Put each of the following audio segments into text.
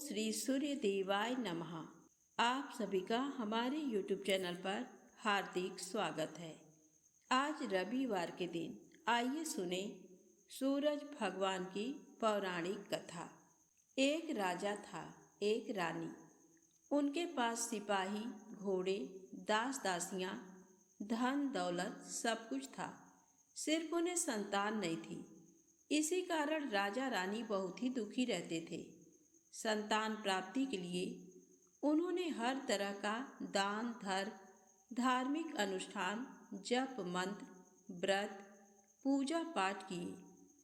श्री सूर्य देवाय नमः। आप सभी का हमारे YouTube चैनल पर हार्दिक स्वागत है। आज रविवार के दिन आइए सुने सूरज भगवान की पौराणिक कथा। एक राजा था, एक रानी। उनके पास सिपाही, घोड़े, दास दासियां, धन दौलत सब कुछ था, सिर्फ उन्हें संतान नहीं थी। इसी कारण राजा रानी बहुत ही दुखी रहते थे। संतान प्राप्ति के लिए उन्होंने हर तरह का दान धर्म, धार्मिक अनुष्ठान, जप मंत्र, व्रत, पूजा पाठ किए,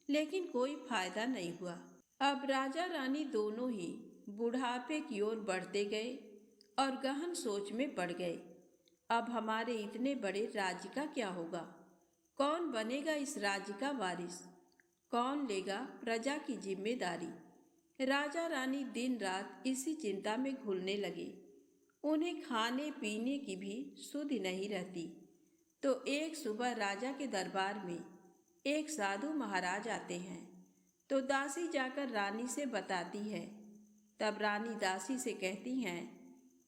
लेकिन कोई फायदा नहीं हुआ। अब राजा रानी दोनों ही बुढ़ापे की ओर बढ़ते गए और गहन सोच में पड़ गए। अब हमारे इतने बड़े राज्य का क्या होगा? कौन बनेगा इस राज्य का वारिस? कौन लेगा प्रजा की जिम्मेदारी? राजा रानी दिन रात इसी चिंता में घुलने लगे। उन्हें खाने पीने की भी सुध नहीं रहती। तो एक सुबह राजा के दरबार में एक साधु महाराज आते हैं। तो दासी जाकर रानी से बताती है। तब रानी दासी से कहती हैं,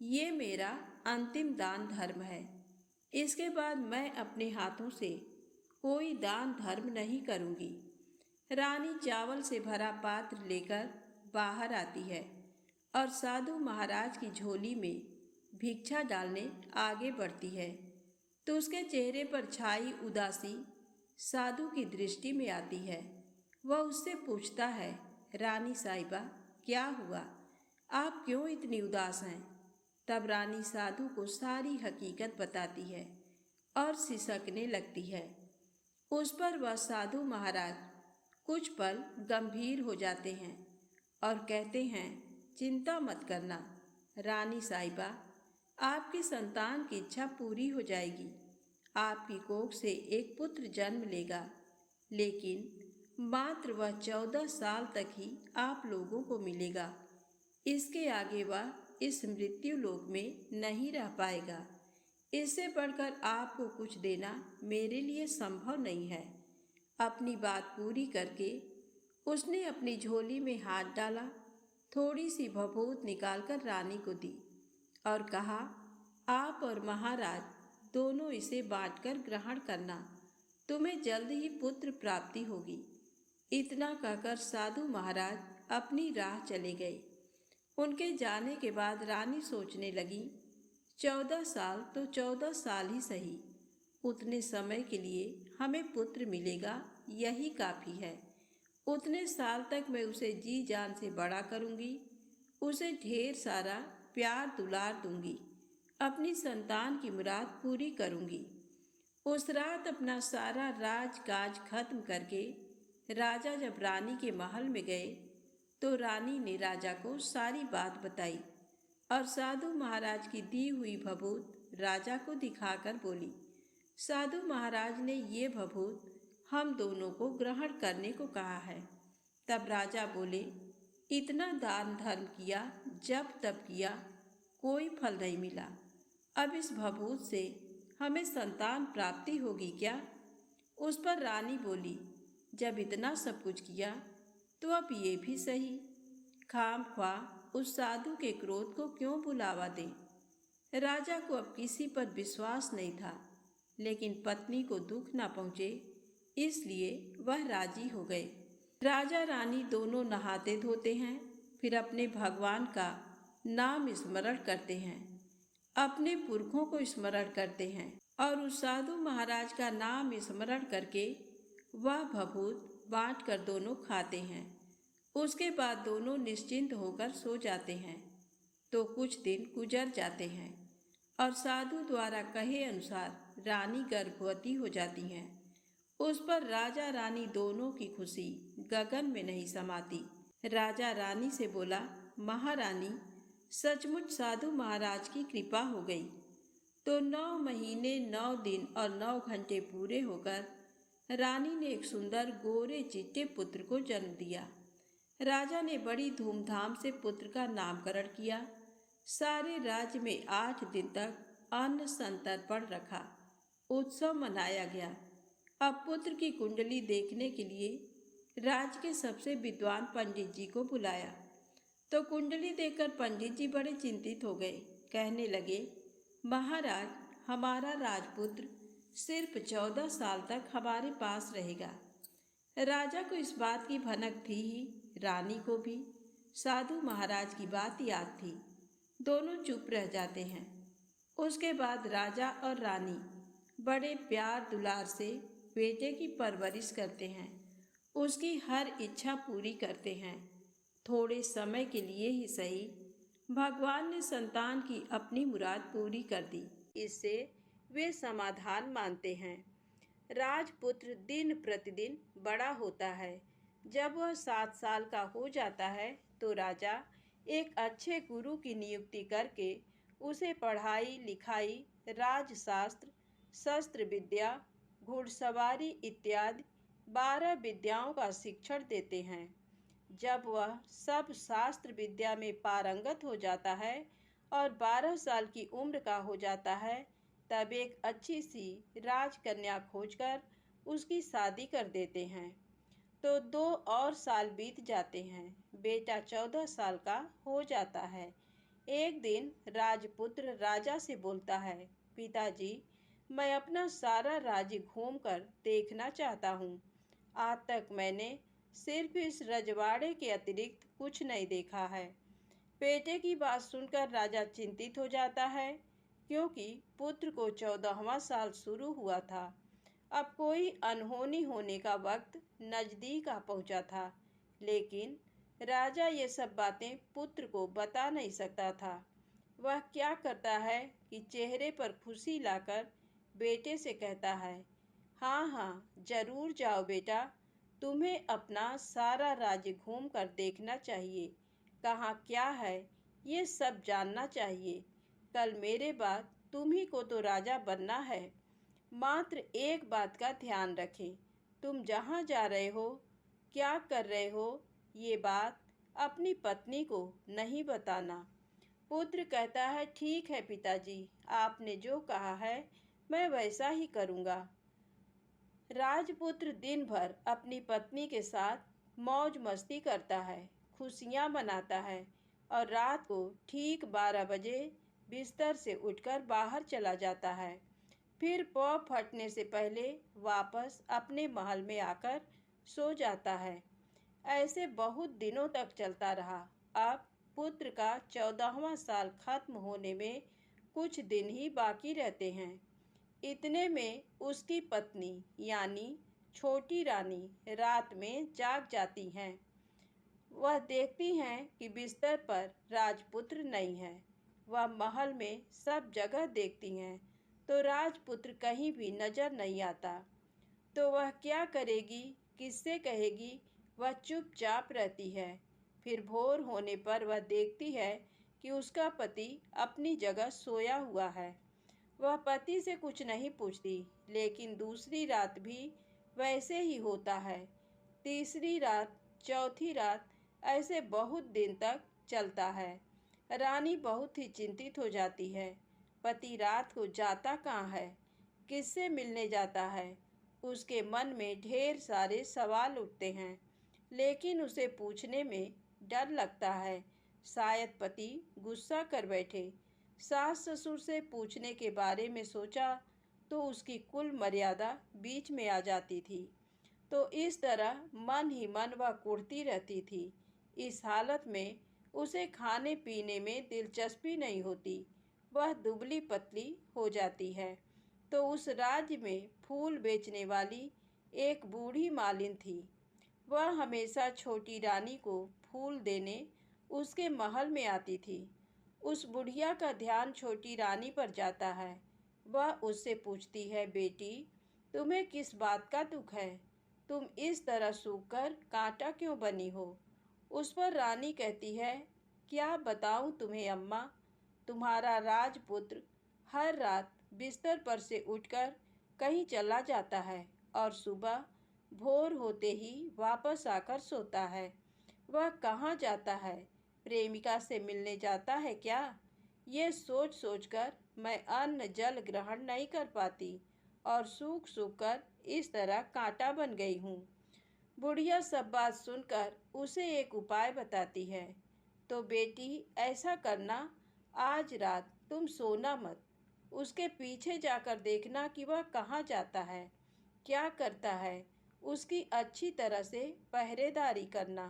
ये मेरा अंतिम दान धर्म है। इसके बाद मैं अपने हाथों से कोई दान धर्म नहीं करूँगी। रानी चावल से भरा पात्र लेकर बाहर आती है और साधु महाराज की झोली में भिक्षा डालने आगे बढ़ती है। तो उसके चेहरे पर छाई उदासी साधु की दृष्टि में आती है। वह उससे पूछता है, रानी साहिबा, क्या हुआ? आप क्यों इतनी उदास हैं? तब रानी साधु को सारी हकीकत बताती है और सिसकने लगती है। उस पर वह साधु महाराज कुछ पल गंभीर हो जाते हैं और कहते हैं, चिंता मत करना रानी साहिबा, आपकी संतान की इच्छा पूरी हो जाएगी। आपकी कोख से एक पुत्र जन्म लेगा, लेकिन मात्र वह 14 साल तक ही आप लोगों को मिलेगा। इसके आगे वह इस मृत्यु लोक में नहीं रह पाएगा। इससे बढ़कर आपको कुछ देना मेरे लिए संभव नहीं है। अपनी बात पूरी करके उसने अपनी झोली में हाथ डाला, थोड़ी सी भभूत निकालकर रानी को दी और कहा, आप और महाराज दोनों इसे बांटकर ग्रहण करना, तुम्हें जल्द ही पुत्र प्राप्ति होगी। इतना कहकर साधु महाराज अपनी राह चले गए। उनके जाने के बाद रानी सोचने लगी, 14 साल तो 14 साल ही सही, उतने समय के लिए हमें पुत्र मिलेगा, यही काफ़ी है। उतने साल तक मैं उसे जी जान से बड़ा करूँगी, उसे ढेर सारा प्यार दुलार दूंगी, अपनी संतान की मुराद पूरी करूँगी। उस रात अपना सारा राज काज खत्म करके राजा जब रानी के महल में गए तो रानी ने राजा को सारी बात बताई और साधु महाराज की दी हुई भभूत राजा को दिखाकर बोली, साधु महाराज ने ये भभूत हम दोनों को ग्रहण करने को कहा है। तब राजा बोले, इतना दान धर्म किया, जब तब किया, कोई फल नहीं मिला। अब इस भभूत से हमें संतान प्राप्ति होगी क्या? उस पर रानी बोली, जब इतना सब कुछ किया तो अब ये भी सही, खामख्वाह उस साधु के क्रोध को क्यों बुलावा दें। राजा को अब किसी पर विश्वास नहीं था, लेकिन पत्नी को दुख न पहुँचे इसलिए वह राजी हो गए। राजा रानी दोनों नहाते धोते हैं, फिर अपने भगवान का नाम स्मरण करते हैं, अपने पुरखों को स्मरण करते हैं और उस साधु महाराज का नाम स्मरण करके वह भभूत बांट कर दोनों खाते हैं। उसके बाद दोनों निश्चिंत होकर सो जाते हैं। तो कुछ दिन गुजर जाते हैं और साधु द्वारा कहे अनुसार रानी गर्भवती हो जाती हैं। उस पर राजा रानी दोनों की खुशी गगन में नहीं समाती। राजा रानी से बोला, महारानी, सचमुच साधु महाराज की कृपा हो गई। तो 9 महीने 9 दिन और 9 घंटे पूरे होकर रानी ने एक सुंदर गोरे चिट्टे पुत्र को जन्म दिया। राजा ने बड़ी धूमधाम से पुत्र का नामकरण किया। सारे राज्य में 8 दिन तक अन्न संतर्पण रखा, उत्सव मनाया गया। अब पुत्र की कुंडली देखने के लिए राज्य के सबसे विद्वान पंडित जी को बुलाया। तो कुंडली देखकर पंडित जी बड़े चिंतित हो गए। कहने लगे, महाराज, हमारा राजपुत्र सिर्फ 14 साल तक हमारे पास रहेगा। राजा को इस बात की भनक थी ही, रानी को भी। साधु महाराज की बात याद थी। दोनों चुप रह जाते हैं। उसके बाद राजा और रानी बड़े प्यार दुलार से बेटे की परवरिश करते हैं, उसकी हर इच्छा पूरी करते हैं। थोड़े समय के लिए ही सही, भगवान ने संतान की अपनी मुराद पूरी कर दी। इससे वे समाधान मानते हैं। राजपुत्र दिन प्रतिदिन बड़ा होता है। जब वह 7 साल का हो जाता है तो राजा एक अच्छे गुरु की नियुक्ति करके उसे पढ़ाई लिखाई, राजशास्त्र, शस्त्र विद्या, घुड़सवारी इत्यादि 12 विद्याओं का शिक्षण देते हैं। जब वह सब शास्त्र विद्या में पारंगत हो जाता है और 12 साल की उम्र का हो जाता है, तब एक अच्छी सी राजकन्या खोजकर उसकी शादी कर देते हैं। तो 2 और साल बीत जाते हैं। बेटा 14 साल का हो जाता है। एक दिन राजपुत्र राजा से बोलता है, पिताजी, मैं अपना सारा राज्य घूमकर देखना चाहता हूँ। आज तक मैंने सिर्फ इस रजवाड़े के अतिरिक्त कुछ नहीं देखा है। बेटे की बात सुनकर राजा चिंतित हो जाता है, क्योंकि पुत्र को 14वां साल शुरू हुआ था। अब कोई अनहोनी होने का वक्त नजदीक आ पहुंचा था, लेकिन राजा ये सब बातें पुत्र को बता नहीं सकता था। वह क्या करता है कि चेहरे पर खुशी लाकर बेटे से कहता है, हाँ हाँ, जरूर जाओ बेटा, तुम्हें अपना सारा राज्य घूम कर देखना चाहिए। कहाँ क्या है ये सब जानना चाहिए। कल मेरे बाद तुम्ही को तो राजा बनना है। मात्र एक बात का ध्यान रखें, तुम जहाँ जा रहे हो, क्या कर रहे हो, ये बात अपनी पत्नी को नहीं बताना। पुत्र कहता है, ठीक है पिताजी, आपने जो कहा है मैं वैसा ही करूँगा। राजपुत्र दिन भर अपनी पत्नी के साथ मौज मस्ती करता है, खुशियाँ मनाता है और रात को ठीक 12 बजे बिस्तर से उठकर बाहर चला जाता है। फिर पौ फटने से पहले वापस अपने महल में आकर सो जाता है। ऐसे बहुत दिनों तक चलता रहा। अब पुत्र का 14वां साल खत्म होने में कुछ दिन ही बाकी रहते हैं। इतने में उसकी पत्नी यानी छोटी रानी रात में जाग जाती हैं। वह देखती हैं कि बिस्तर पर राजपुत्र नहीं है। वह महल में सब जगह देखती हैं, तो राजपुत्र कहीं भी नजर नहीं आता। तो वह क्या करेगी, किससे कहेगी? वह चुपचाप रहती है। फिर भोर होने पर वह देखती है कि उसका पति अपनी जगह सोया हुआ है। वह पति से कुछ नहीं पूछती, लेकिन दूसरी रात भी वैसे ही होता है। तीसरी रात, चौथी रात, ऐसे बहुत दिन तक चलता है। रानी बहुत ही चिंतित हो जाती है। पति रात को जाता कहाँ है, किससे मिलने जाता है? उसके मन में ढेर सारे सवाल उठते हैं, लेकिन उसे पूछने में डर लगता है। शायद पति गुस्सा कर बैठे। सास ससुर से पूछने के बारे में सोचा तो उसकी कुल मर्यादा बीच में आ जाती थी। तो इस तरह मन ही मन वह कुढ़ती रहती थी। इस हालत में उसे खाने पीने में दिलचस्पी नहीं होती। वह दुबली पतली हो जाती है। तो उस राज्य में फूल बेचने वाली एक बूढ़ी मालिन थी। वह हमेशा छोटी रानी को फूल देने उसके महल में आती थी। उस बुढ़िया का ध्यान छोटी रानी पर जाता है। वह उससे पूछती है, बेटी, तुम्हें किस बात का दुख है? तुम इस तरह सूखकर कांटा क्यों बनी हो? उस पर रानी कहती है, क्या बताऊं तुम्हें अम्मा, तुम्हारा राजपुत्र हर रात बिस्तर पर से उठकर कहीं चला जाता है और सुबह भोर होते ही वापस आकर सोता है। वह कहाँ जाता है? प्रेमिका से मिलने जाता है क्या? ये सोच सोचकर मैं अन्न जल ग्रहण नहीं कर पाती और सूख सूख कर इस तरह कांटा बन गई हूँ। बुढ़िया सब बात सुनकर उसे एक उपाय बताती है। तो बेटी ऐसा करना, आज रात तुम सोना मत। उसके पीछे जाकर देखना कि वह कहाँ जाता है, क्या करता है। उसकी अच्छी तरह से पहरेदारी करना।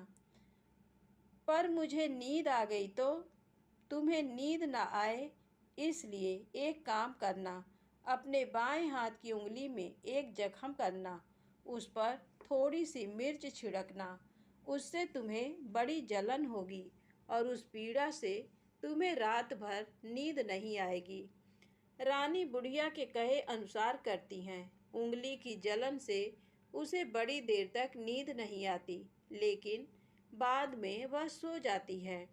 पर मुझे नींद आ गई तो? तुम्हें नींद ना आए इसलिए एक काम करना, अपने बाएं हाथ की उंगली में एक जख्म करना, उस पर थोड़ी सी मिर्च छिड़कना। उससे तुम्हें बड़ी जलन होगी और उस पीड़ा से तुम्हें रात भर नींद नहीं आएगी। रानी बुढ़िया के कहे अनुसार करती हैं। उंगली की जलन से उसे बड़ी देर तक नींद नहीं आती, लेकिन बाद में वह सो जाती है।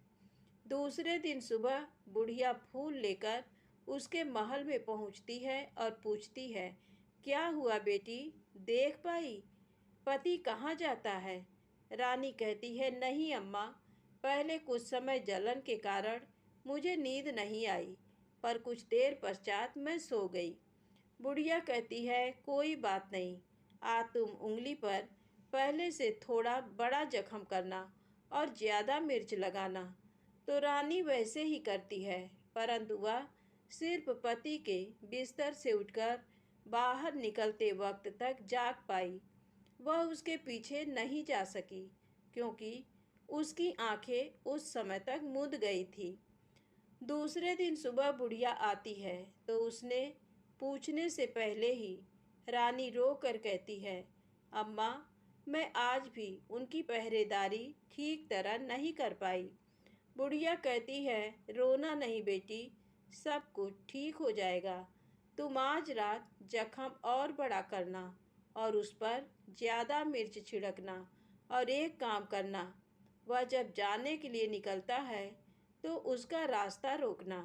दूसरे दिन सुबह बुढ़िया फूल लेकर उसके महल में पहुंचती है और पूछती है, क्या हुआ बेटी, देख पाई? पति कहाँ जाता है? रानी कहती है, नहीं अम्मा, पहले कुछ समय जलन के कारण मुझे नींद नहीं आई, पर कुछ देर पश्चात मैं सो गई। बुढ़िया कहती है, कोई बात नहीं, आज तुम उंगली पर पहले से थोड़ा बड़ा जख्म करना और ज़्यादा मिर्च लगाना। तो रानी वैसे ही करती है, परंतु वह सिर्फ पति के बिस्तर से उठकर बाहर निकलते वक्त तक जाग पाई। वह उसके पीछे नहीं जा सकी, क्योंकि उसकी आंखें उस समय तक मूंद गई थी। दूसरे दिन सुबह बुढ़िया आती है तो उसने पूछने से पहले ही रानी रो कर कहती है, अम्मा, मैं आज भी उनकी पहरेदारी ठीक तरह नहीं कर पाई। बुढ़िया कहती है, रोना नहीं बेटी, सब कुछ ठीक हो जाएगा। तुम आज रात जख्म और बड़ा करना और उस पर ज़्यादा मिर्च छिड़कना, और एक काम करना, वह जब जाने के लिए निकलता है तो उसका रास्ता रोकना।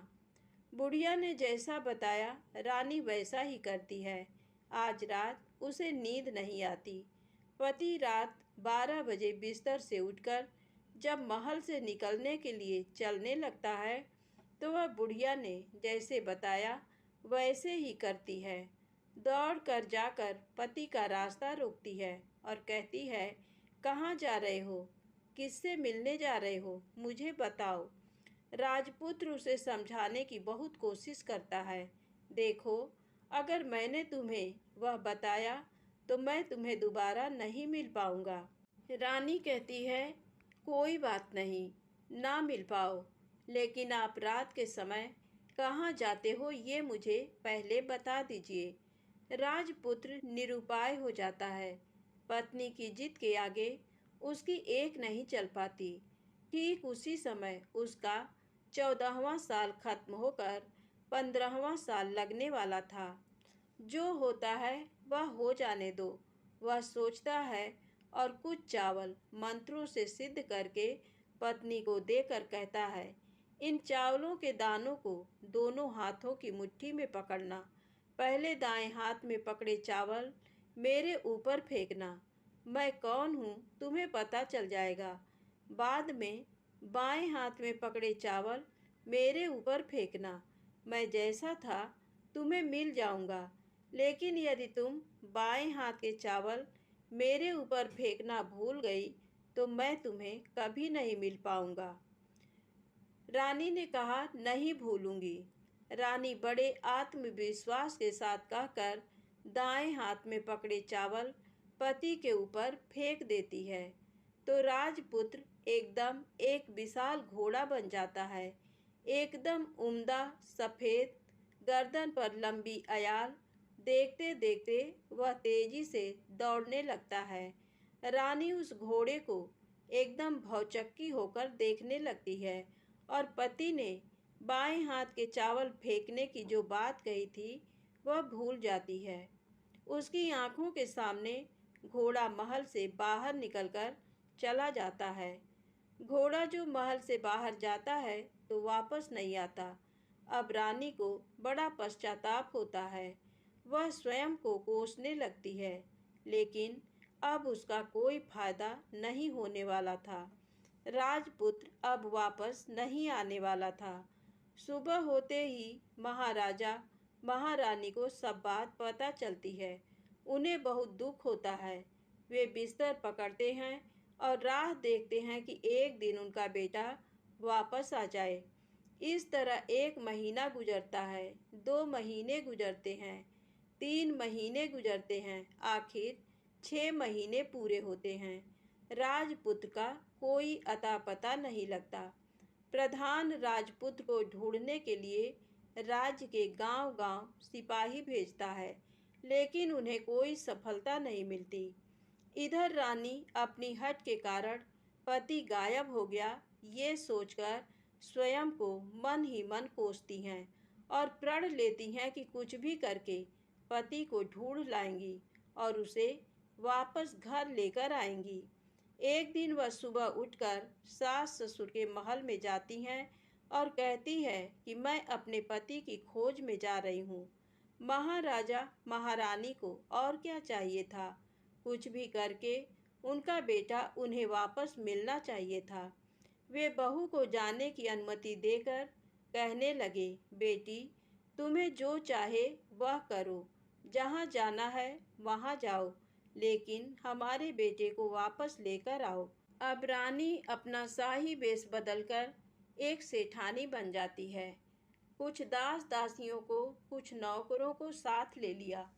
बुढ़िया ने जैसा बताया रानी वैसा ही करती है। आज रात उसे नींद नहीं आती। पति रात 12 बजे बिस्तर से उठकर जब महल से निकलने के लिए चलने लगता है तो वह बुढ़िया ने जैसे बताया वैसे ही करती है। दौड़ कर जाकर पति का रास्ता रोकती है और कहती है, कहाँ जा रहे हो, किससे मिलने जा रहे हो, मुझे बताओ। राजपुत्र उसे समझाने की बहुत कोशिश करता है। देखो, अगर मैंने तुम्हें वह बताया तो मैं तुम्हें दोबारा नहीं मिल पाऊंगा। रानी कहती है, कोई बात नहीं, ना मिल पाओ, लेकिन आप रात के समय कहाँ जाते हो ये मुझे पहले बता दीजिए। राजपुत्र निरुपाय हो जाता है। पत्नी की जिद के आगे उसकी एक नहीं चल पाती। ठीक उसी समय उसका 14वां साल खत्म होकर 15वां साल लगने वाला था। जो होता है वह हो जाने दो, वह सोचता है, और कुछ चावल मंत्रों से सिद्ध करके पत्नी को देकर कहता है, इन चावलों के दानों को दोनों हाथों की मुट्ठी में पकड़ना। पहले दाएं हाथ में पकड़े चावल मेरे ऊपर फेंकना। मैं कौन हूँ तुम्हें पता चल जाएगा। बाद में बाएं हाथ में पकड़े चावल मेरे ऊपर फेंकना। मैं जैसा था तुम्हें मिल जाऊंगा, लेकिन यदि तुम बाएं हाथ के चावल मेरे ऊपर फेंकना भूल गई तो मैं तुम्हें कभी नहीं मिल पाऊंगा। रानी ने कहा, नहीं भूलूंगी। रानी बड़े आत्मविश्वास के साथ कहकर दाएं हाथ में पकड़े चावल पति के ऊपर फेंक देती है तो राजपुत्र एकदम एक विशाल घोड़ा बन जाता है। एकदम उम्दा, सफ़ेद, गर्दन पर लंबी अयाल। देखते देखते वह तेजी से दौड़ने लगता है। रानी उस घोड़े को एकदम भौचक्की होकर देखने लगती है और पति ने बाएं हाथ के चावल फेंकने की जो बात कही थी वह भूल जाती है। उसकी आंखों के सामने घोड़ा महल से बाहर निकलकर चला जाता है। घोड़ा जो महल से बाहर जाता है तो वापस नहीं आता। अब रानी को बड़ा पश्चाताप होता है। वह स्वयं को कोसने लगती है, लेकिन अब उसका कोई फायदा नहीं होने वाला था। राजपुत्र अब वापस नहीं आने वाला था। सुबह होते ही महाराजा महारानी को सब बात पता चलती है। उन्हें बहुत दुख होता है। वे बिस्तर पकड़ते हैं और राह देखते हैं कि एक दिन उनका बेटा वापस आ जाए। इस तरह 1 महीना गुजरता है, 2 महीने गुजरते हैं, 3 महीने गुजरते हैं, आखिर 6 महीने पूरे होते हैं। राजपुत्र का कोई अता पता नहीं लगता। प्रधान राजपुत्र को ढूंढने के लिए राज्य के गांव-गांव सिपाही भेजता है, लेकिन उन्हें कोई सफलता नहीं मिलती। इधर रानी अपनी हठ के कारण पति गायब हो गया ये सोचकर स्वयं को मन ही मन कोसती हैं और प्रण लेती हैं कि कुछ भी करके पति को ढूंढ लाएंगी और उसे वापस घर लेकर आएंगी। एक दिन वह सुबह उठकर सास ससुर के महल में जाती हैं और कहती है कि मैं अपने पति की खोज में जा रही हूँ। महाराजा महारानी को और क्या चाहिए था, कुछ भी करके उनका बेटा उन्हें वापस मिलना चाहिए था। वे बहू को जाने की अनुमति देकर कहने लगे, बेटी तुम्हें जो चाहे वह करो, जहाँ जाना है वहाँ जाओ, लेकिन हमारे बेटे को वापस लेकर आओ। अब रानी अपना शाही वेश बदलकर एक सेठानी बन जाती है। कुछ दास दासियों को, कुछ नौकरों को साथ ले लिया,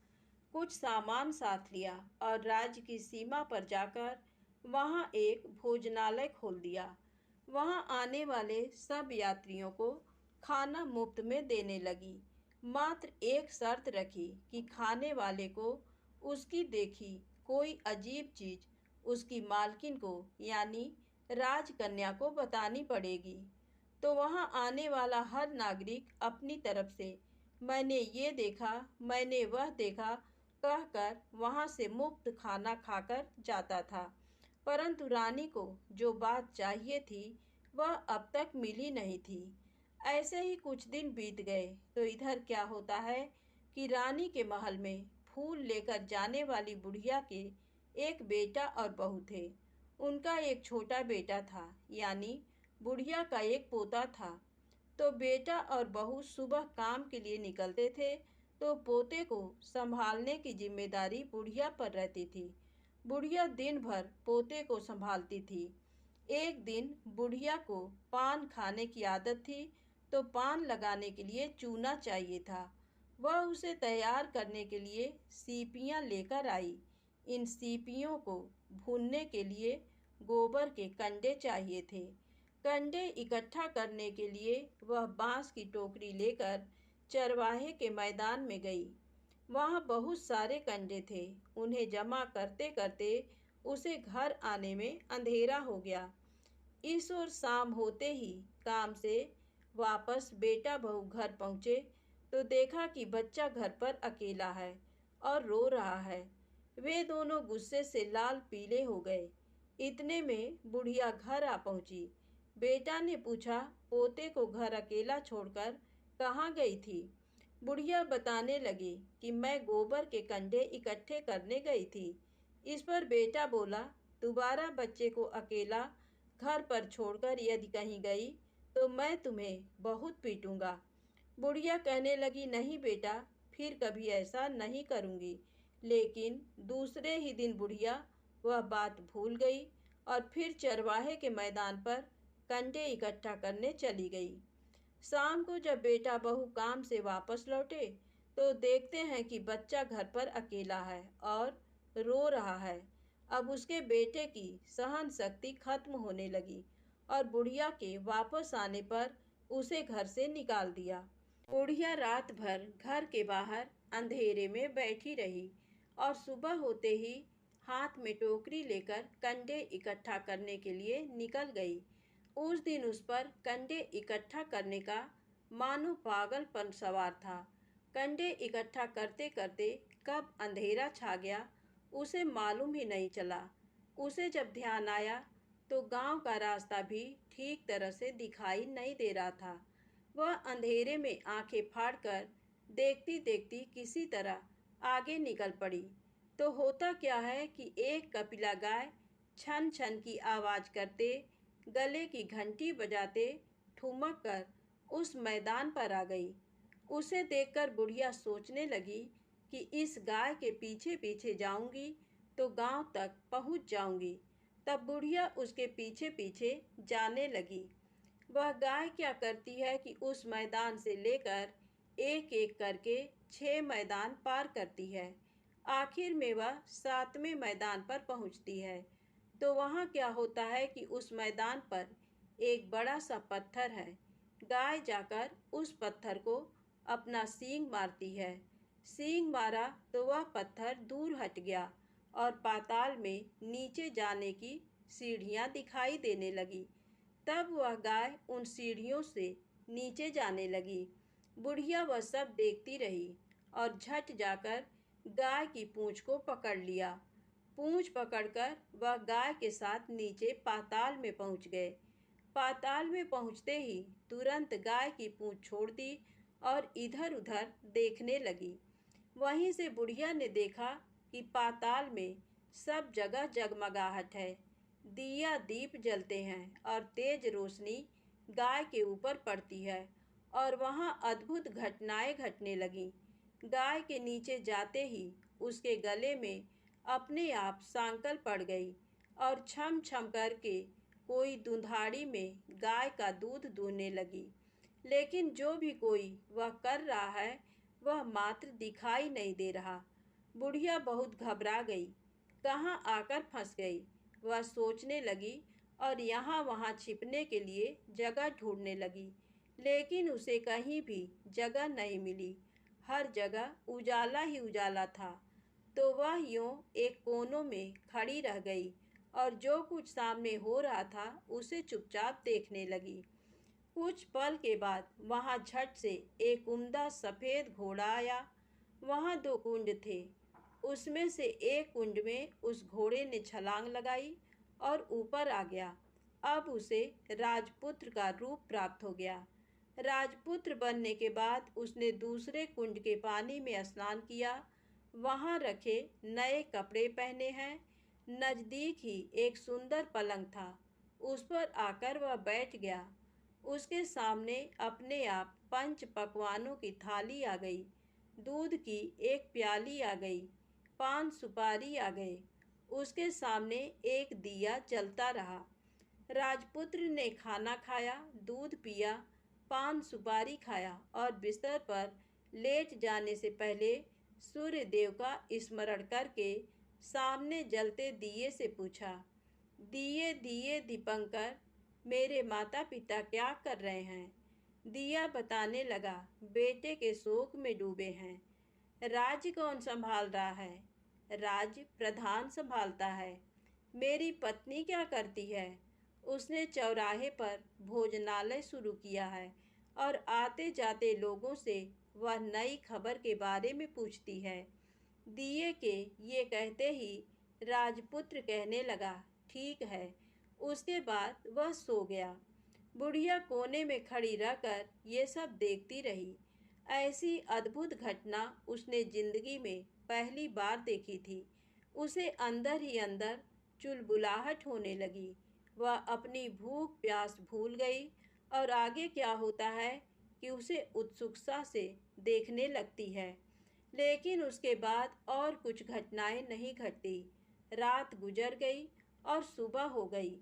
कुछ सामान साथ लिया और राज्य की सीमा पर जाकर वहाँ एक भोजनालय खोल दिया। वहाँ आने वाले सब यात्रियों को खाना मुफ्त में देने लगी। मात्र एक शर्त रखी कि खाने वाले को उसकी देखी कोई अजीब चीज उसकी मालकिन को यानी राजकन्या को बतानी पड़ेगी। तो वहाँ आने वाला हर नागरिक अपनी तरफ से मैंने ये देखा, मैंने वह देखा कहकर वहाँ से मुफ्त खाना खाकर जाता था। परंतु रानी को जो बात चाहिए थी वह अब तक मिली नहीं थी। ऐसे ही कुछ दिन बीत गए तो इधर क्या होता है कि रानी के महल में फूल लेकर जाने वाली बुढ़िया के एक बेटा और बहू थे। उनका एक छोटा बेटा था, यानी बुढ़िया का एक पोता था। तो बेटा और बहू सुबह काम के लिए निकलते थे तो पोते को संभालने की जिम्मेदारी बुढ़िया पर रहती थी। बुढ़िया दिन भर पोते को संभालती थी। एक दिन बुढ़िया को पान खाने की आदत थी तो पान लगाने के लिए चूना चाहिए था। वह उसे तैयार करने के लिए सीपियाँ लेकर आई। इन सीपियों को भूनने के लिए गोबर के कंडे चाहिए थे। कंडे इकट्ठा करने के लिए वह बांस की टोकरी लेकर चरवाहे के मैदान में गई। वहाँ बहुत सारे कंडे थे। उन्हें जमा करते करते उसे घर आने में अंधेरा हो गया। इस ओर शाम होते ही काम से वापस बेटा बहू घर पहुँचे तो देखा कि बच्चा घर पर अकेला है और रो रहा है। वे दोनों गुस्से से लाल पीले हो गए। इतने में बुढ़िया घर आ पहुंची। बेटा ने पूछा, पोते को घर अकेला छोड़कर कहाँ गई थी? बुढ़िया बताने लगी कि मैं गोबर के कंडे इकट्ठे करने गई थी। इस पर बेटा बोला, दोबारा बच्चे को अकेला घर पर छोड़कर यदि कहीं गई तो मैं तुम्हें बहुत पीटूंगा। बुढ़िया कहने लगी, नहीं बेटा, फिर कभी ऐसा नहीं करूंगी। लेकिन दूसरे ही दिन बुढ़िया वह बात भूल गई और फिर चरवाहे के मैदान पर कंडे इकट्ठा करने चली गई। शाम को जब बेटा बहू काम से वापस लौटे तो देखते हैं कि बच्चा घर पर अकेला है और रो रहा है। अब उसके बेटे की सहन शक्ति खत्म होने लगी और बुढ़िया के वापस आने पर उसे घर से निकाल दिया। बुढ़िया रात भर घर के बाहर अंधेरे में बैठी रही और सुबह होते ही हाथ में टोकरी लेकर कंडे इकट्ठा करने के लिए निकल गई। उस दिन उस पर कंडे इकट्ठा करने का मानो पागलपन सवार था। कंडे इकट्ठा करते करते कब अंधेरा छा गया उसे मालूम ही नहीं चला। उसे जब ध्यान आया तो गांव का रास्ता भी ठीक तरह से दिखाई नहीं दे रहा था। वह अंधेरे में आंखें फाड़कर देखती देखती किसी तरह आगे निकल पड़ी। तो होता क्या है कि एक कपिला गाय छन छन की आवाज करते, गले की घंटी बजाते ठुमक कर उस मैदान पर आ गई। उसे देखकर बुढ़िया सोचने लगी कि इस गाय के पीछे पीछे जाऊंगी तो गांव तक पहुंच जाऊंगी। तब बुढ़िया उसके पीछे पीछे जाने लगी। वह गाय क्या करती है कि उस मैदान से लेकर एक एक करके 6 मैदान पार करती है। आखिर में वह 7वें मैदान पर पहुंचती है। तो वहां क्या होता है कि उस मैदान पर एक बड़ा सा पत्थर है। गाय जाकर उस पत्थर को अपना सींग मारती है। सींग मारा तो वह पत्थर दूर हट गया और पाताल में नीचे जाने की सीढ़ियां दिखाई देने लगी। तब वह गाय उन सीढ़ियों से नीचे जाने लगी। बुढ़िया वह सब देखती रही और झट जाकर गाय की पूंछ को पकड़ लिया। पूंछ पकड़कर वह गाय के साथ नीचे पाताल में पहुंच गए। पाताल में पहुंचते ही तुरंत गाय की पूंछ छोड़ दी और इधर उधर देखने लगी। वहीं से बुढ़िया ने देखा कि पाताल में सब जगह जगमगाहट है। दिया दीप जलते हैं और तेज रोशनी गाय के ऊपर पड़ती है और वहां अद्भुत घटनाएं घटने लगीं। गाय के नीचे जाते ही उसके गले में अपने आप सांकल पड़ गई और छम छम करके कोई दुधाड़ी में गाय का दूध दूहने लगी। लेकिन जो भी कोई वह कर रहा है वह मात्र दिखाई नहीं दे रहा। बुढ़िया बहुत घबरा गई, कहाँ आकर फंस गई। वह सोचने लगी और यहाँ वहाँ छिपने के लिए जगह ढूंढने लगी, लेकिन उसे कहीं भी जगह नहीं मिली। हर जगह उजाला ही उजाला था। तो वह यूं एक कोनों में खड़ी रह गई और जो कुछ सामने हो रहा था उसे चुपचाप देखने लगी। कुछ पल के बाद वहां झट से एक उम्दा सफेद घोड़ा आया। वहां 2 कुंड थे। उसमें से एक कुंड में उस घोड़े ने छलांग लगाई और ऊपर आ गया। अब उसे राजपुत्र का रूप प्राप्त हो गया। राजपुत्र बनने के बाद उसने दूसरे कुंड के पानी में स्नान किया। वहां रखे नए कपड़े पहने हैं। नजदीक ही एक सुंदर पलंग था। उस पर आकर वह बैठ गया। उसके सामने अपने आप 5 पकवानों की थाली आ गई। दूध की एक प्याली आ गई। पान सुपारी आ गए। उसके सामने एक दिया जलता रहा। राजपुत्र ने खाना खाया, दूध पिया, पान सुपारी खाया और बिस्तर पर लेट जाने से पहले सूर्य देव का स्मरण करके सामने जलते दिए से पूछा, दिए दिए दीपंकर, मेरे माता पिता क्या कर रहे हैं? दिया बताने लगा, बेटे के शोक में डूबे हैं। राज्य कौन संभाल रहा है? राज्य प्रधान संभालता है। मेरी पत्नी क्या करती है? उसने चौराहे पर भोजनालय शुरू किया है और आते जाते लोगों से वह नई खबर के बारे में पूछती है। दिए के ये कहते ही राजपुत्र कहने लगा, ठीक है। उसके बाद वह सो गया। बुढ़िया कोने में खड़ी रहकर ये सब देखती रही। ऐसी अद्भुत घटना उसने जिंदगी में पहली बार देखी थी। उसे अंदर ही अंदर चुलबुलाहट होने लगी। वह अपनी भूख प्यास भूल गई और आगे क्या होता है कि उसे उत्सुकता से देखने लगती है। लेकिन उसके बाद और कुछ घटनाएं नहीं घटती। रात गुजर गई और सुबह हो गई।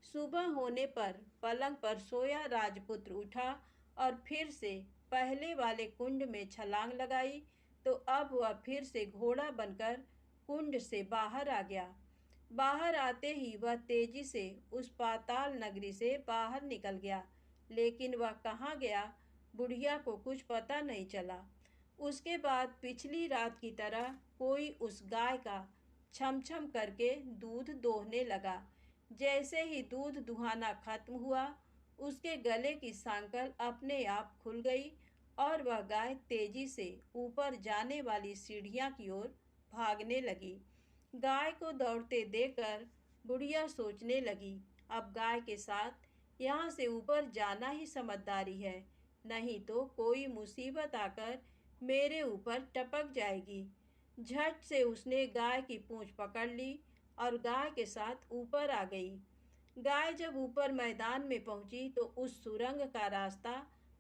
सुबह होने पर पलंग पर सोया राजपुत्र उठा और फिर से पहले वाले कुंड में छलांग लगाई। तो अब वह फिर से घोड़ा बनकर कुंड से बाहर आ गया। बाहर आते ही वह तेजी से उस पाताल नगरी से बाहर निकल गया। लेकिन वह कहाँ गया, बुढ़िया को कुछ पता नहीं चला। उसके बाद पिछली रात की तरह कोई उस गाय का छम छम करके दूध दोहने लगा। जैसे ही दूध दुहाना खत्म हुआ, उसके गले की सांकल अपने आप खुल गई और वह गाय तेजी से ऊपर जाने वाली सीढ़ियां की ओर भागने लगी। गाय को दौड़ते देखकर बुढ़िया सोचने लगी, अब गाय के साथ यहाँ से ऊपर जाना ही समझदारी है, नहीं तो कोई मुसीबत आकर मेरे ऊपर टपक जाएगी। झट से उसने गाय की पूंछ पकड़ ली और गाय के साथ ऊपर आ गई। गाय जब ऊपर मैदान में पहुंची तो उस सुरंग का रास्ता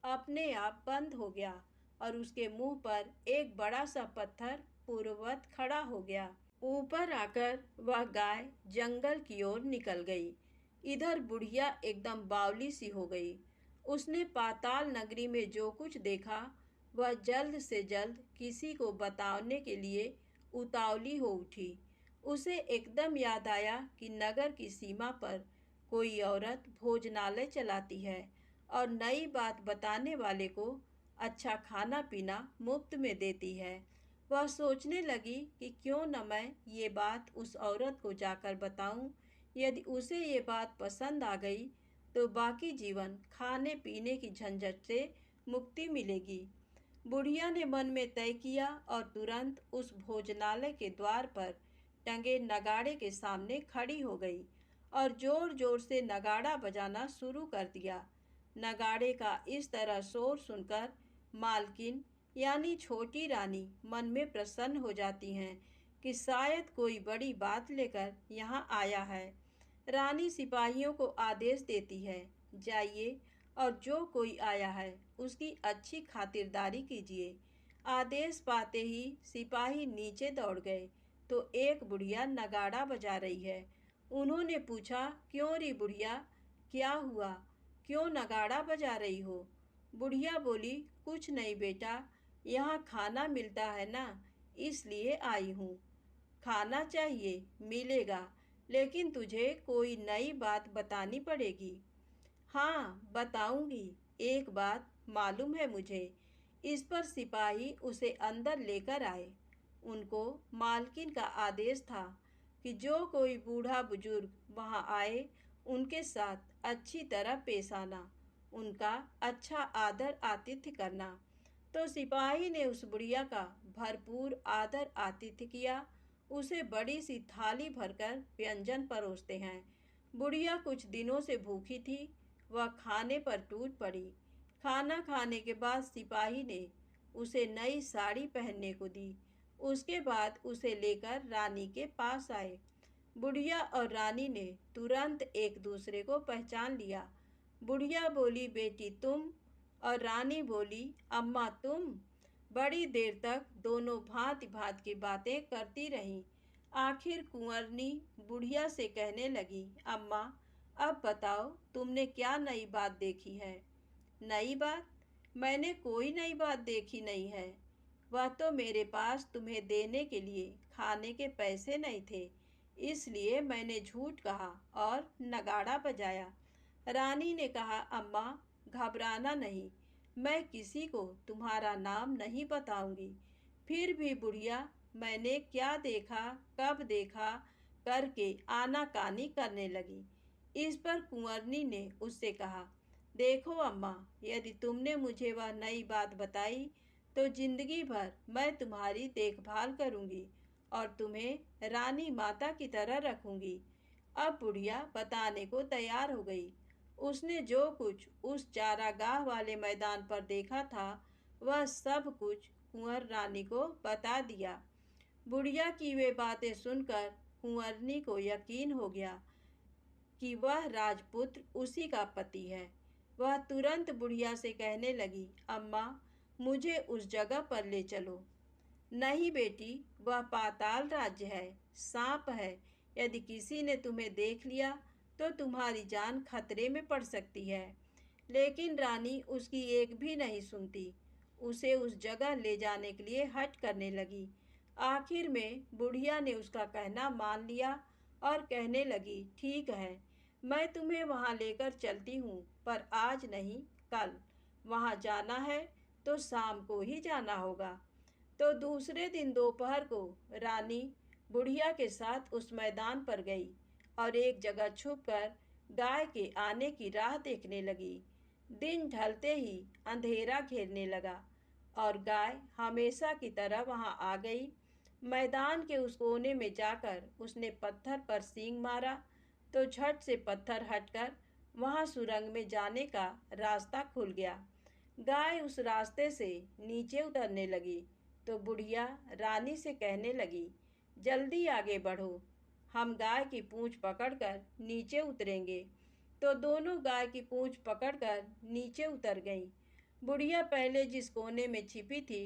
अपने आप बंद हो गया और उसके मुंह पर एक बड़ा सा पत्थर पूर्ववत खड़ा हो गया। ऊपर आकर वह गाय जंगल की ओर निकल गई। इधर बुढ़िया एकदम बावली सी हो गई। उसने पाताल नगरी में जो कुछ देखा वह जल्द से जल्द किसी को बताने के लिए उतावली हो उठी। उसे एकदम याद आया कि नगर की सीमा पर कोई औरत भोजनालय चलाती है और नई बात बताने वाले को अच्छा खाना पीना मुफ्त में देती है। वह सोचने लगी कि क्यों न मैं ये बात उस औरत को जाकर बताऊं। यदि उसे ये बात पसंद आ गई तो बाकी जीवन खाने पीने की झंझट से मुक्ति मिलेगी। बुढ़िया ने मन में तय किया और तुरंत उस भोजनालय के द्वार पर टंगे नगाड़े के सामने खड़ी हो गई और जोर जोर से नगाड़ा बजाना शुरू कर दिया। नगाड़े का इस तरह शोर सुनकर मालकिन यानी छोटी रानी मन में प्रसन्न हो जाती हैं कि शायद कोई बड़ी बात लेकर यहाँ आया है। रानी सिपाहियों को आदेश देती है, जाइए और जो कोई आया है उसकी अच्छी खातिरदारी कीजिए। आदेश पाते ही सिपाही नीचे दौड़ गए तो एक बुढ़िया नगाड़ा बजा रही है। उन्होंने पूछा, क्यों री बुढ़िया, क्या हुआ, क्यों नगाड़ा बजा रही हो? बुढ़िया बोली, कुछ नहीं बेटा, यहाँ खाना मिलता है ना, इसलिए आई हूँ। खाना चाहिए, मिलेगा, लेकिन तुझे कोई नई बात बतानी पड़ेगी। हाँ, बताऊंगी। एक बात मालूम है मुझे। इस पर सिपाही उसे अंदर लेकर आए। उनको मालकिन का आदेश था कि जो कोई बूढ़ा बुजुर्ग वहाँ आए उनके साथ अच्छी तरह पेश आना, उनका अच्छा आदर आतिथ्य करना। तो सिपाही ने उस बुढ़िया का भरपूर आदर आतिथ्य किया। उसे बड़ी सी थाली भरकर व्यंजन परोसते हैं। बुढ़िया कुछ दिनों से भूखी थी, वह खाने पर टूट पड़ी। खाना खाने के बाद सिपाही ने उसे नई साड़ी पहनने को दी। उसके बाद उसे लेकर रानी के पास आए। बुढ़िया और रानी ने तुरंत एक दूसरे को पहचान लिया। बुढ़िया बोली, बेटी तुम? और रानी बोली, अम्मा तुम? बड़ी देर तक दोनों भांति भांति की बातें करती रहीं। आखिर कुंवरनी बुढ़िया से कहने लगी, अम्मा अब बताओ तुमने क्या नई बात देखी है? नई बात? मैंने कोई नई बात देखी नहीं है। वह तो मेरे पास तुम्हें देने के लिए खाने के पैसे नहीं थे, इसलिए मैंने झूठ कहा और नगाड़ा बजाया। रानी ने कहा, अम्मा घबराना नहीं, मैं किसी को तुम्हारा नाम नहीं बताऊंगी। फिर भी बुढ़िया मैंने क्या देखा, कब देखा करके आनाकानी करने लगी। इस पर कुंवरनी ने उससे कहा, देखो अम्मा, यदि तुमने मुझे वह नई बात बताई तो जिंदगी भर मैं तुम्हारी देखभाल करूंगी और तुम्हें रानी माता की तरह रखूंगी। अब बुढ़िया बताने को तैयार हो गई। उसने जो कुछ उस चारागाह वाले मैदान पर देखा था वह सब कुछ कुंवर रानी को बता दिया। बुढ़िया की वे बातें सुनकर कुंवरनी को यकीन हो गया कि वह राजपुत्र उसी का पति है। वह तुरंत बुढ़िया से कहने लगी, अम्मा मुझे उस जगह पर ले चलो। नहीं बेटी, वह पाताल राज्य है, सांप है। यदि किसी ने तुम्हें देख लिया तो तुम्हारी जान खतरे में पड़ सकती है। लेकिन रानी उसकी एक भी नहीं सुनती। उसे उस जगह ले जाने के लिए हठ करने लगी। आखिर में बुढ़िया ने उसका कहना मान लिया और कहने लगी, ठीक है, मैं तुम्हें वहाँ लेकर चलती हूँ, पर आज नहीं कल। वहाँ जाना है तो शाम को ही जाना होगा। तो दूसरे दिन दोपहर को रानी बुढ़िया के साथ उस मैदान पर गई और एक जगह छुपकर गाय के आने की राह देखने लगी। दिन ढलते ही अंधेरा घेरने लगा और गाय हमेशा की तरह वहां आ गई। मैदान के उस कोने में जाकर उसने पत्थर पर सींग मारा तो झट से पत्थर हटकर वहां सुरंग में जाने का रास्ता खुल गया। गाय उस रास्ते से नीचे उतरने लगी तो बुढ़िया रानी से कहने लगी, जल्दी आगे बढ़ो, हम गाय की पूंछ पकड़कर नीचे उतरेंगे। तो दोनों गाय की पूंछ पकड़कर नीचे उतर गईं। बुढ़िया पहले जिस कोने में छिपी थी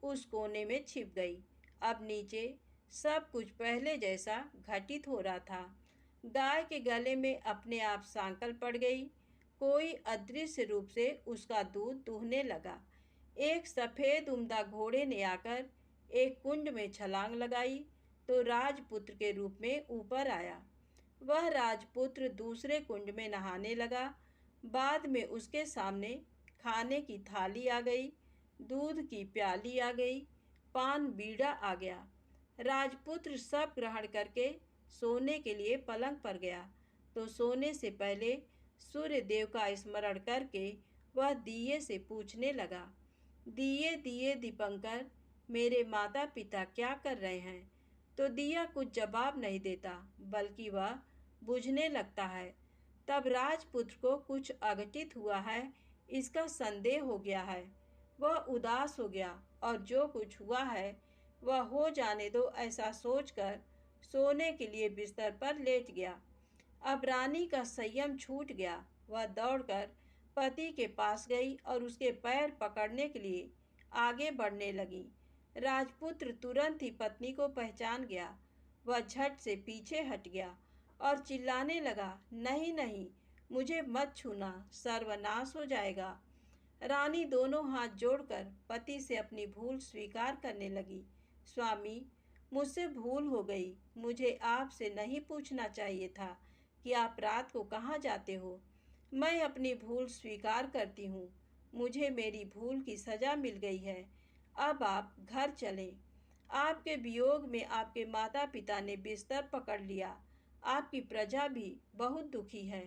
उस कोने में छिप गई। अब नीचे सब कुछ पहले जैसा घटित हो रहा था। गाय के गले में अपने आप सांकल पड़ गई। कोई अदृश्य रूप से उसका दूध दूहने लगा। एक सफ़ेद उम्दा घोड़े ने आकर एक कुंड में छलांग लगाई तो राजपुत्र के रूप में ऊपर आया। वह राजपुत्र दूसरे कुंड में नहाने लगा। बाद में उसके सामने खाने की थाली आ गई, दूध की प्याली आ गई, पान बीड़ा आ गया। राजपुत्र सब ग्रहण करके सोने के लिए पलंग पर गया तो सोने से पहले सूर्य देव का स्मरण करके वह दिए से पूछने लगा, दिए दिए दीपंकर, मेरे माता पिता क्या कर रहे हैं? तो दिया कुछ जवाब नहीं देता, बल्कि वह बुझने लगता है। तब राजपुत्र को कुछ अघटित हुआ है इसका संदेह हो गया है। वह उदास हो गया और जो कुछ हुआ है वह हो जाने दो ऐसा सोचकर सोने के लिए बिस्तर पर लेट गया। अब रानी का संयम छूट गया। वह दौड़कर पति के पास गई और उसके पैर पकड़ने के लिए आगे बढ़ने लगी। राजपुत्र तुरंत ही पत्नी को पहचान गया। वह झट से पीछे हट गया और चिल्लाने लगा, नहीं नहीं, मुझे मत छूना, सर्वनाश हो जाएगा। रानी दोनों हाथ जोड़कर पति से अपनी भूल स्वीकार करने लगी। स्वामी, मुझसे भूल हो गई। मुझे आपसे नहीं पूछना चाहिए था कि आप रात को कहाँ जाते हो। मैं अपनी भूल स्वीकार करती हूँ। मुझे मेरी भूल की सज़ा मिल गई है। अब आप घर चलें। आपके वियोग में आपके माता पिता ने बिस्तर पकड़ लिया। आपकी प्रजा भी बहुत दुखी है।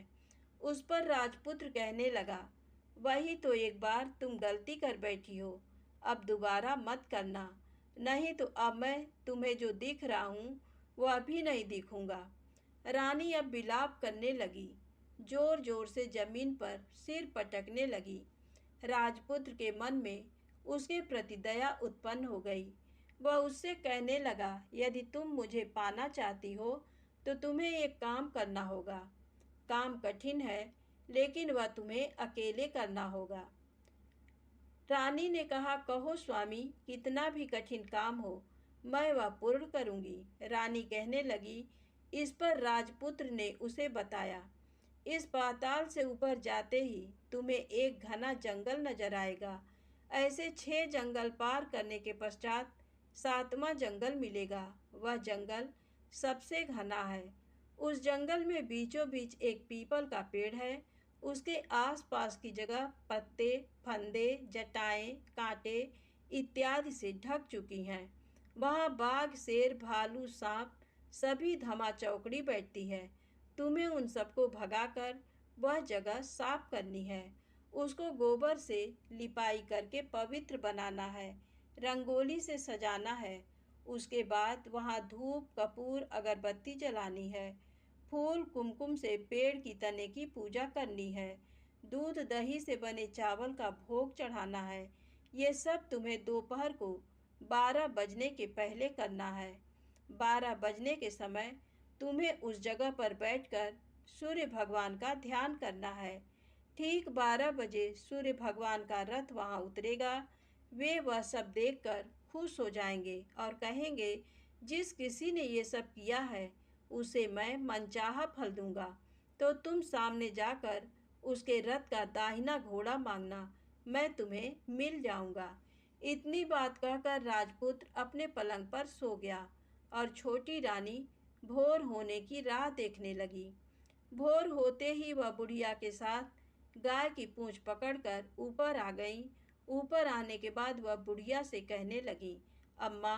उस पर राजपुत्र कहने लगा, वही तो एक बार तुम गलती कर बैठी हो, अब दोबारा मत करना, नहीं तो अब मैं तुम्हें जो दिख रहा हूँ वह अभी नहीं दिखूंगा। रानी अब विलाप करने लगी, जोर जोर से जमीन पर सिर पटकने लगी। राजपुत्र के मन में उसके प्रति दया उत्पन्न हो गई। वह उससे कहने लगा, यदि तुम मुझे पाना चाहती हो तो तुम्हें एक काम करना होगा। काम कठिन है, लेकिन वह तुम्हें अकेले करना होगा। रानी ने कहा, कहो स्वामी, कितना भी कठिन काम हो मैं वह पूर्ण करूंगी। रानी कहने लगी। इस पर राजपुत्र ने उसे बताया, इस पाताल से ऊपर जाते ही तुम्हें एक घना जंगल नजर आएगा। ऐसे 6 जंगल पार करने के पश्चात 7वां जंगल मिलेगा। वह जंगल सबसे घना है। उस जंगल में बीचों बीच एक पीपल का पेड़ है। उसके आसपास की जगह पत्ते, फंदे, जटाएं, कांटे इत्यादि से ढक चुकी हैं। वहाँ बाघ, शेर, भालू, सांप सभी धमा चौकड़ी बैठती है। तुम्हें उन सबको भगाकर वह जगह साफ करनी है। उसको गोबर से लिपाई करके पवित्र बनाना है, रंगोली से सजाना है। उसके बाद वहाँ धूप, कपूर, अगरबत्ती जलानी है। फूल, कुमकुम से पेड़ की तने की पूजा करनी है। दूध दही से बने चावल का भोग चढ़ाना है। ये सब तुम्हें दोपहर को 12 बजने के पहले करना है। 12 बजने के समय तुम्हें उस जगह पर बैठकर सूर्य भगवान का ध्यान करना है। ठीक 12 बजे सूर्य भगवान का रथ वहाँ उतरेगा। वे वह सब देखकर खुश हो जाएंगे और कहेंगे, जिस किसी ने ये सब किया है उसे मैं मनचाहा फल दूंगा। तो तुम सामने जाकर उसके रथ का दाहिना घोड़ा मांगना, मैं तुम्हें मिल जाऊंगा। इतनी बात कहकर राजपुत्र अपने पलंग पर सो गया और छोटी रानी भोर होने की राह देखने लगी। भोर होते ही वह बुढ़िया के साथ गाय की पूंछ पकड़कर ऊपर आ गई। ऊपर आने के बाद वह बुढ़िया से कहने लगी, अम्मा,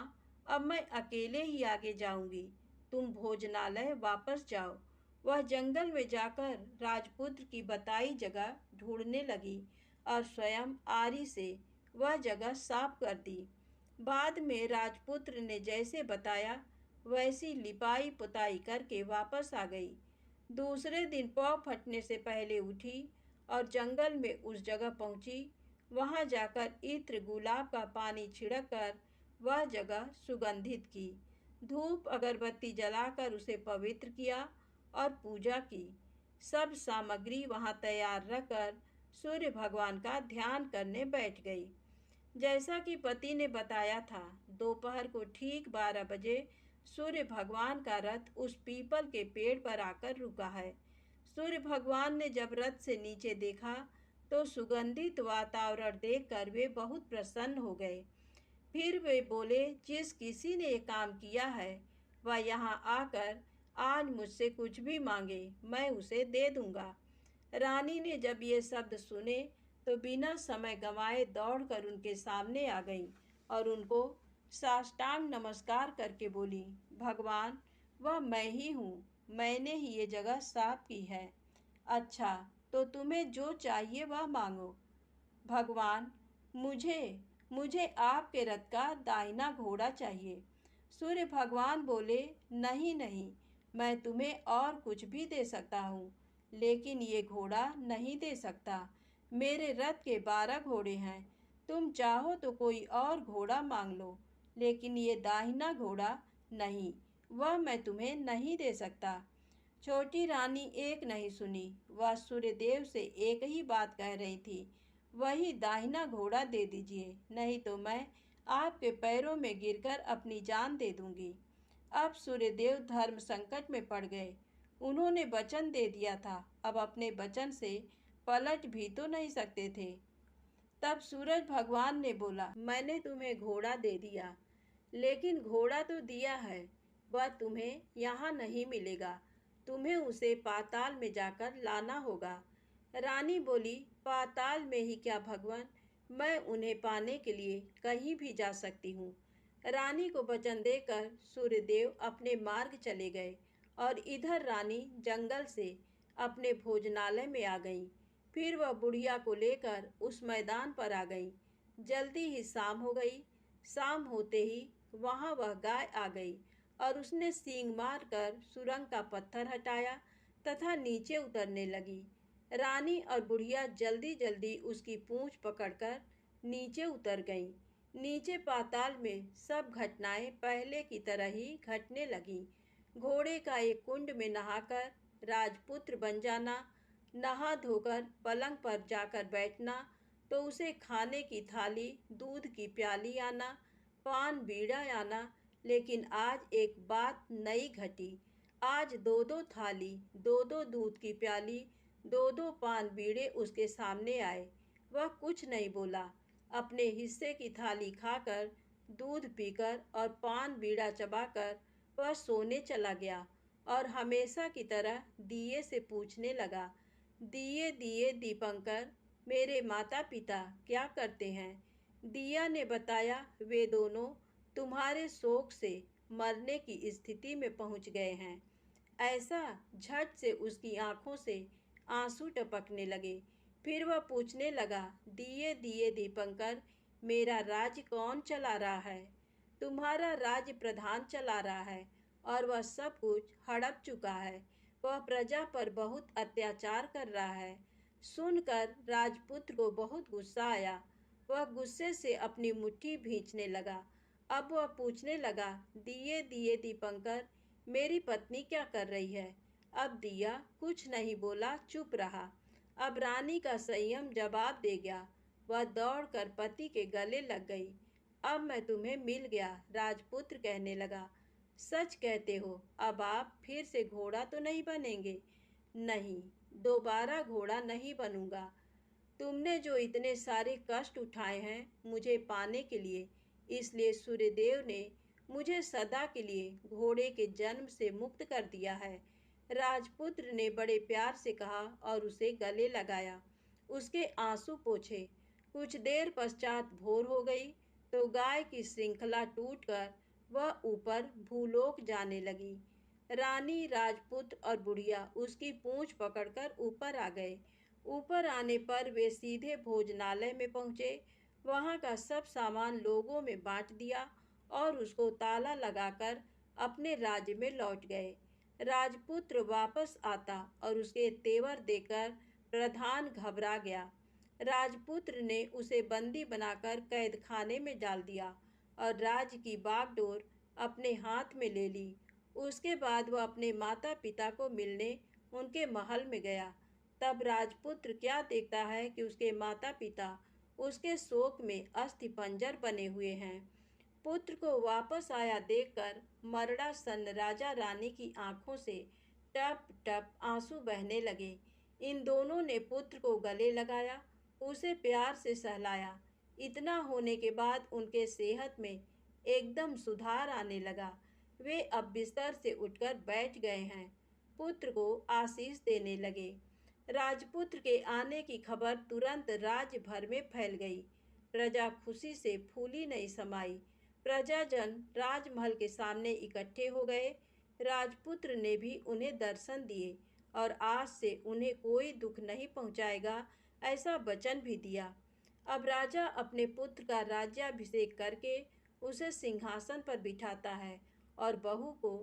अब मैं अकेले ही आगे जाऊंगी, तुम भोजनालय वापस जाओ। वह जंगल में जाकर राजपुत्र की बताई जगह ढूंढने लगी और स्वयं आरी से वह जगह साफ कर दी। बाद में राजपुत्र ने जैसे बताया वैसी लिपाई पुताई करके वापस आ गई। दूसरे दिन पौ फटने से पहले उठी और जंगल में उस जगह पहुंची। वहां जाकर इत्र, गुलाब का पानी छिड़क कर वह जगह सुगंधित की। धूप अगरबत्ती जलाकर उसे पवित्र किया और पूजा की। सब सामग्री वहां तैयार रखकर सूर्य भगवान का ध्यान करने बैठ गई। जैसा कि पति ने बताया था, दोपहर को ठीक 12 बजे सूर्य भगवान का रथ उस पीपल के पेड़ पर आकर रुका है। सूर्य भगवान ने जब रथ से नीचे देखा तो सुगंधित वातावरण देखकर वे बहुत प्रसन्न हो गए। फिर वे बोले, जिस किसी ने ये काम किया है वह यहाँ आकर आज मुझसे कुछ भी मांगे, मैं उसे दे दूंगा। रानी ने जब ये शब्द सुने तो बिना समय गंवाए दौड़कर उनके सामने आ गई और उनको साष्टांग नमस्कार करके बोली, भगवान, वह मैं ही हूँ, मैंने ही ये जगह साफ की है। अच्छा, तो तुम्हें जो चाहिए वह मांगो। भगवान, मुझे मुझे आपके रथ का दाहिना घोड़ा चाहिए। सूर्य भगवान बोले, नहीं नहीं, मैं तुम्हें और कुछ भी दे सकता हूँ, लेकिन ये घोड़ा नहीं दे सकता। मेरे रथ के 12 घोड़े हैं, तुम चाहो तो कोई और घोड़ा मांग लो, लेकिन ये दाहिना घोड़ा नहीं, वह मैं तुम्हें नहीं दे सकता। छोटी रानी एक नहीं सुनी, वह सूर्यदेव से एक ही बात कह रही थी, वही दाहिना घोड़ा दे दीजिए, नहीं तो मैं आपके पैरों में गिरकर अपनी जान दे दूंगी। अब सूर्यदेव धर्म संकट में पड़ गए। उन्होंने वचन दे दिया था, अब अपने वचन से पलट भी तो नहीं सकते थे। तब सूरज भगवान ने बोला, मैंने तुम्हें घोड़ा दे दिया, लेकिन घोड़ा तो दिया है, वह तुम्हें यहाँ नहीं मिलेगा, तुम्हें उसे पाताल में जाकर लाना होगा। रानी बोली, पाताल में ही क्या भगवान, मैं उन्हें पाने के लिए कहीं भी जा सकती हूँ। रानी को वचन देकर सूर्यदेव अपने मार्ग चले गए और इधर रानी जंगल से अपने भोजनालय में आ गई। फिर वह बुढ़िया को लेकर उस मैदान पर आ गई। जल्दी ही शाम हो गई। शाम होते ही वहाँ वह गाय आ गई और उसने सींग मारकर सुरंग का पत्थर हटाया तथा नीचे उतरने लगी। रानी और बुढ़िया जल्दी जल्दी उसकी पूंछ पकड़कर नीचे उतर गईं। नीचे पाताल में सब घटनाएं पहले की तरह ही घटने लगीं। घोड़े का एक कुंड में नहाकर राजपुत्र बन जाना, नहा धोकर पलंग पर जाकर बैठना, तो उसे खाने की थाली, दूध की प्याली आना, पान बीड़ा आना। लेकिन आज एक बात नई घटी। आज दो दो थाली, दो दो दूध की प्याली, दो दो पान बीड़े उसके सामने आए। वह कुछ नहीं बोला। अपने हिस्से की थाली खाकर, दूध पीकर और पान बीड़ा चबाकर वह सोने चला गया और हमेशा की तरह दिए से पूछने लगा, दिए दिए दीपंकर, मेरे माता पिता क्या करते हैं? दिया ने बताया, वे दोनों तुम्हारे शोक से मरने की स्थिति में पहुंच गए हैं। ऐसा झट से उसकी आंखों से आंसू टपकने लगे। फिर वह पूछने लगा, दिए दिए दीपंकर, मेरा राज्य कौन चला रहा है? तुम्हारा राज्य प्रधान चला रहा है और वह सब कुछ हड़प चुका है। वह प्रजा पर बहुत अत्याचार कर रहा है। सुनकर राजपुत्र को बहुत गुस्सा आया। वह गुस्से से अपनी मुट्ठी भींचने लगा। अब वह पूछने लगा, दिए दिए दीपंकर, मेरी पत्नी क्या कर रही है? अब दिया कुछ नहीं बोला, चुप रहा। अब रानी का संयम जवाब दे गया। वह दौड़कर पति के गले लग गई। अब मैं तुम्हें मिल गया, राजपुत्र कहने लगा। सच कहते हो, अब आप फिर से घोड़ा तो नहीं बनेंगे? नहीं, दोबारा घोड़ा नहीं बनूंगा। तुमने जो इतने सारे कष्ट उठाए हैं मुझे पाने के लिए, इसलिए सूर्यदेव ने मुझे सदा के लिए घोड़े के जन्म से मुक्त कर दिया है। राजपुत्र ने बड़े प्यार से कहा और उसे गले लगाया, उसके आंसू पोंछे। कुछ देर पश्चात भोर हो गई तो गाय की श्रृंखला टूटकर वह ऊपर भूलोक जाने लगी। रानी, राजपुत्र और बुढ़िया उसकी पूंछ पकड़कर ऊपर आ गए। ऊपर आने पर वे सीधे भोजनालय में पहुंचे। वहां का सब सामान लोगों में बांट दिया और उसको ताला लगाकर अपने राज्य में लौट गए। राजपुत्र वापस आता और उसके तेवर देकर प्रधान घबरा गया। राजपुत्र ने उसे बंदी बनाकर कैद खाने में डाल दिया और राज्य की बागडोर अपने हाथ में ले ली। उसके बाद वह अपने माता पिता को मिलने उनके महल में गया। तब राजपुत्र क्या देखता है कि उसके माता पिता उसके शोक में अस्थिपंजर बने हुए हैं। पुत्र को वापस आया देखकर मरड़ा सन राजा रानी की आंखों से टप टप आंसू बहने लगे। इन दोनों ने पुत्र को गले लगाया, उसे प्यार से सहलाया। इतना होने के बाद उनके सेहत में एकदम सुधार आने लगा। वे अब बिस्तर से उठकर बैठ गए हैं। पुत्र को आशीष देने लगे। राजपुत्र के आने की खबर तुरंत राज्य भर में फैल गई। प्रजा खुशी से फूली नहीं समाई। प्रजाजन राजमहल के सामने इकट्ठे हो गए। राजपुत्र ने भी उन्हें दर्शन दिए और आज से उन्हें कोई दुख नहीं पहुंचाएगा, ऐसा वचन भी दिया। अब राजा अपने पुत्र का राज्याभिषेक करके उसे सिंहासन पर बिठाता है और बहू को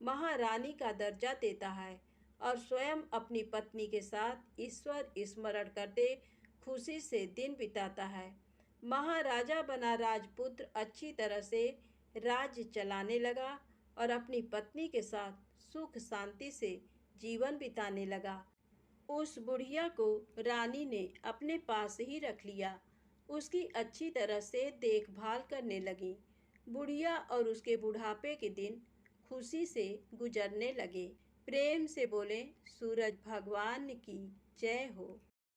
महारानी का दर्जा देता है और स्वयं अपनी पत्नी के साथ ईश्वर स्मरण करते खुशी से दिन बिताता है। महाराजा बना राजपुत्र अच्छी तरह से राज्य चलाने लगा और अपनी पत्नी के साथ सुख शांति से जीवन बिताने लगा। उस बुढ़िया को रानी ने अपने पास ही रख लिया। उसकी अच्छी तरह से देखभाल करने लगी। बुढ़िया और उसके बुढ़ापे के दिन खुशी से गुजरने लगे। प्रेम से बोले सूरज भगवान की जय हो।